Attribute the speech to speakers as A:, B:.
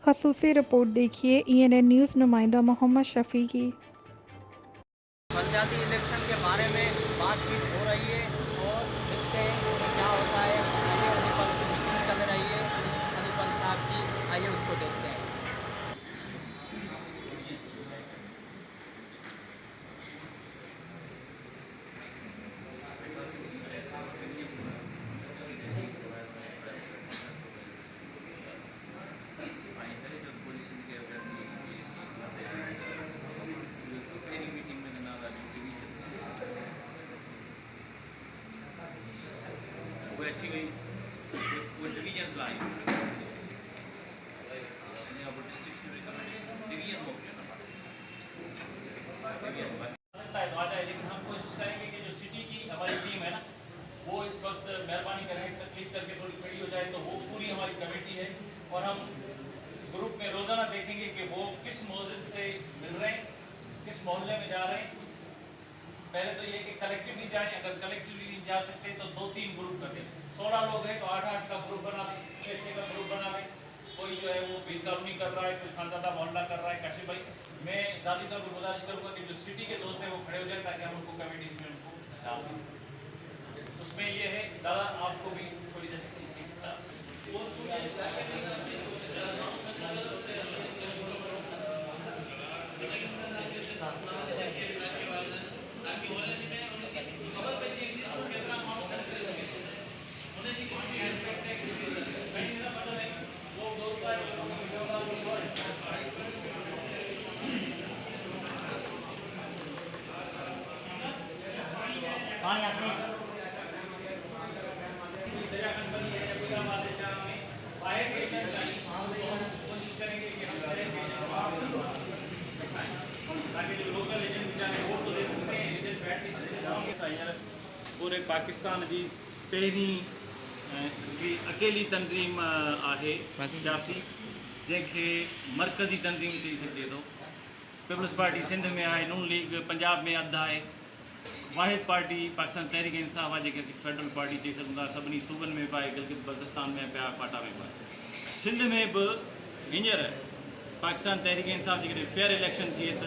A: खसूसी रिपोर्ट देखिए ENN news नुमाइंदा मोहम्मद शफ़ी की।
B: पंचायती इलेक्शन के बारे में बातचीत हो रही है और देखते हैं कि क्या होता है। आइए अलीपल की मीटिंग चल रही है, अलीपल साहब की, आइए उसको देखते हैं।
C: वो अच्छी गई वो डिवीजन्स लाई वो डिस्ट्रिक्शन रिकमेंडेशन डिवीजन ऑप्शन सकता है तो आ जाए, लेकिन हम कोशिश करेंगे कि जो सिटी की हमारी टीम है ना, वो इस वक्त मेहरबानी करें, तकलीफ करके थोड़ी खड़ी हो जाए, तो वो पूरी हमारी कमेटी है और हम ग्रुप में रोजाना देखेंगे कि वो किस मौजूद से मिल रहे हैं, किस मोहल्ले में जा रहे हैं। पहले तो ये कि कलेक्टिवली जाएं, अगर कलेक्टिवली नहीं जा सकते तो 2-3 ग्रुप कर दें। 16 लोग हैं तो 8-8 का ग्रुप बना लें, 6-6 का ग्रुप बना लें। कोई जो है वो बीर कॉलोनी कर रहा है, कोई खानजादा मोहल्ला कर रहा है। काशिफ भाई, मैं ज़ाती तौर पर गुजारिश करूँगा कि जो सिटी के दोस्त हैं वो खड़े हो जाए ताकि हम उनको कमेटीज में उनको डाल दें। उसमें ये है दादा, आपको भी थोड़ी देर पानी अपने कोशिश करेंगे कि हम ताकि जो लोकल एजेंट बेचारे वोट तो दे सकते हैं, एजेंट बैठ नहीं सकते। पूरे पाकिस्तान जी पहिरीं अकेली तंज़ीम आहे सियासी, जैसे मरकज़ी तंज़ीम चई सघिजे थो। पीपल्स पार्टी सिंध में आहे, नून लीग पंजाब में अधु आहे, वाहिद पार्टी पाकिस्तान तहरीक इंसाफ आहे, जैसे असीं फेडरल पार्टी चई सघूं था। सभिनी सूबनि में पाए, गिलगित बल्तिस्तान में पिया, फाटा में पिया, सिंध में भी हींअर पाकिस्तान तहरीक इंसाफ जी फेयर इलेक्शन थिए त